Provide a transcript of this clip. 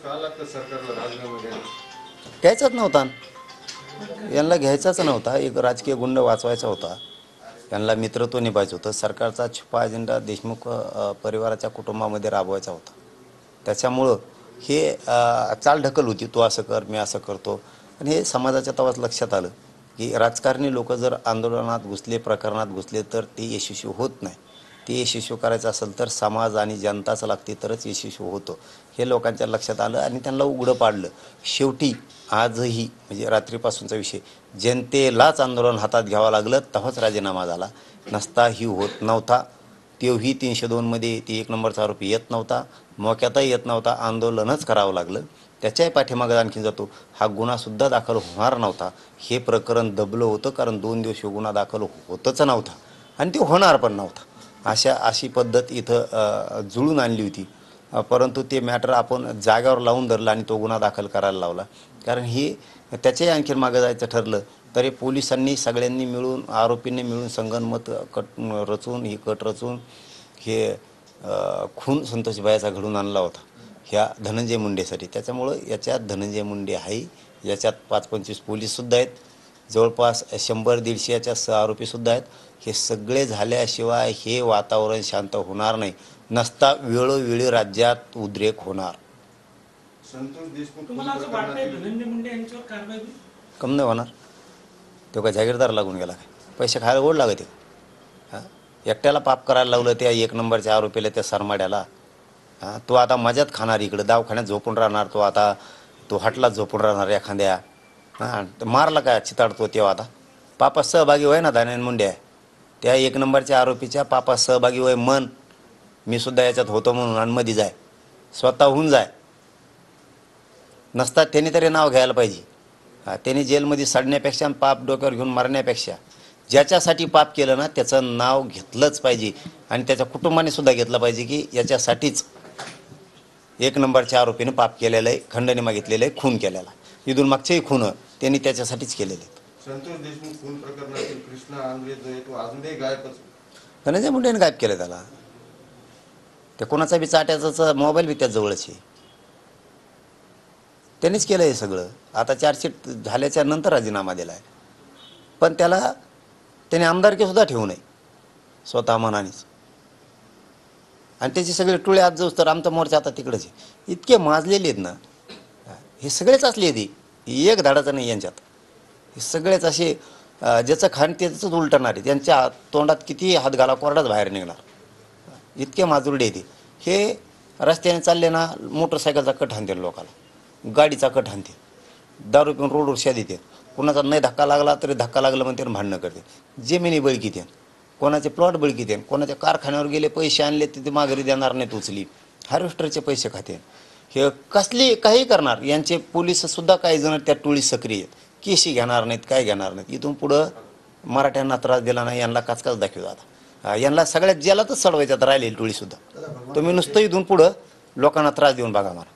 का लागतं सरकारला राजीनामा द्यायला? घ्यायचाच नव्हता, यांना घ्यायचाच नव्हता. एक राजकीय गुंड वाचवायचा होता, यांना मित्रत्व निभायचं होतं. सरकारचा छुपा अजेंडा देशमुख परिवाराच्या कुटुंबामध्ये राबवायचा होता. त्याच्यामुळं हे चालढकल होती, तू असं कर, मी असं करतो. आणि हे समाजाच्या तेव्हाच लक्षात आलं की राजकारणी लोक जर आंदोलनात घुसले, प्रकरणात घुसले तर ते यशस्वी होत नाही. ते यशस्वी करायचं असेल तर समाज आणि जनताच लागते, तरच यशस्वी होतो. हे लोकांच्या लक्षात आलं आणि त्यांना उघडं पाडलं. शेवटी आजही म्हणजे रात्रीपासूनचा विषय, जनतेलाच आंदोलन हातात घ्यावं लागलं, तेव्हाच राजीनामा झाला. नसता ही होत नव्हता. तेव्हाही 302मध्ये ती 1 नंबरचा आरोपी येत नव्हता, मोक्यातही येत नव्हता. आंदोलनच करावं लागलं. त्याच्याही पाठीमागं आणखीन जातो, हा गुन्हासुद्धा दाखल होणार नव्हता. हे प्रकरण दबलं होतं, कारण 2 दिवस गुन्हा दाखल होतच नव्हता आणि ते होणार पण नव्हता. अशी पद्धत इथं जुळून आणली होती. परंतु ते मॅटर आपण जाग्यावर लावून धरलं आणि तो गुन्हा दाखल करायला लावला. कारण हे त्याच्याही आणखीन मागं जायचं ठरलं तरी पोलिसांनी सगळ्यांनी मिळून, आरोपींनी मिळून संगनमत कट रचून हे खून संतोषबाईचा घडून आणला होता ह्या धनंजय मुंडेसाठी. त्याच्यामुळं याच्यात धनंजय मुंडे आहे, याच्यात 5-25 पोलीससुद्धा आहेत, जवळपास 100-150 याच्या आरोपीसुद्धा आहेत. हे सगळे झाल्याशिवाय हे वातावरण शांत होणार नाही. नसता वेळोवेळी राज्यात उद्रेक होणार. संतोष देशमुख तुम्हाला असं वाटतंय धनंजय मुंडे यांच्यावर कारवाई होईल? कम नाही होणार. तो काय जागीरदार लागून गेला काय? पैसे खायला गोड लागत आहे. हां, एकट्याला पाप करायला लावलं त्या 1 नंबरच्या आरोपीला, त्या सरमाड्याला. हां, तो आता मजात खाणार, इकडं दवाखान्यात झोपून राहणार, तो हटलाच झोपून राहणार एखाद्या. हां, मारला काय चिताडतो तेव्हा आता पापात सहभागी होय ना धनंजय मुंडे आहे. त्या 1 नंबरच्या आरोपीच्या पापात सहभागी होय मन. मी सुद्धा याच्यात होतो म्हणून आणि मध्ये जाय, स्वतःहून जाय. नसतात त्यांनी तरी नाव घ्यायला पाहिजे. त्यांनी जेलमध्ये सडण्यापेक्षा आणि पाप डोक्यावर घेऊन मरण्यापेक्षा ज्याच्यासाठी पाप केलं ना त्याचं नाव घेतलंच पाहिजे. आणि त्याच्या कुटुंबाने सुद्धा घेतलं पाहिजे की याच्यासाठीच 1 नंबरच्या आरोपीने पाप केलेलं आहे, खंडणी मागितलेलं आहे, खून केलेला. इथून मागचेही खून त्यांनी त्याच्यासाठीच केलेले आहेत. संतोष देशमुख खून प्रकरणातील कृष्णा आंध्रे जो आहे तो अजूनही गायबच. धनंजय मुंडेने गायब केलं त्याला. ते कोणाचा बी चाट्याचा मोबाईल बी त्याचजवळच आहे. त्यांनीच केलं हे सगळं. आता चार्जशीट झाल्याच्या नंतर राजीनामा दिला आहे, पण त्याने आमदारकीसुद्धा ठेवू नये स्वतः मनानेच. आणि त्याची सगळे टोळे आज जाऊस तर आमचा मोर्चा आता तिकडंच आहे. इतके माजलेले आहेत ना, हे सगळेच असले आहेत, एक धाडाचं नाही यांच्यात. हे सगळेच असे ज्याचं खाण त्याचंच उलटणार आहे. त्यांच्या तोंडात किती हात घाला कोरडाच बाहेर निघणार, इतके माजुरडे येते. हे रस्त्याने चालले ना, मोटरसायकलचा कट हाणते, लोकाला गाडीचा कट हाणते, दारू पिऊन रोडवर शा देते. कुणाचा नाही धक्का लागला तरी धक्का लागला म्हणते, भांडणं करते. जमिनी बळकीते, कोणाचे प्लॉट बळकीते, कोणाच्या कारखान्यावर गेले पैसे आणले ते माघारी देणार नाहीत उचली, हार्वेस्टरचे पैसे खाते. हे कसली काही करणार. यांचे पोलीससुद्धा काही जण त्या टोळी सक्रिय आहेत, केशी घेणार नाहीत, काय घेणार नाहीत. इथून पुढं मराठ्यांना त्रास दिला नाही यांना काचकाच दाखवतो. आता यांना सगळ्यात जेलातच सडवायच्यात राहिलेली टोळीसुद्धा. तुम्ही नुसतं इथून पुढं लोकांना त्रास देऊन बघा मला.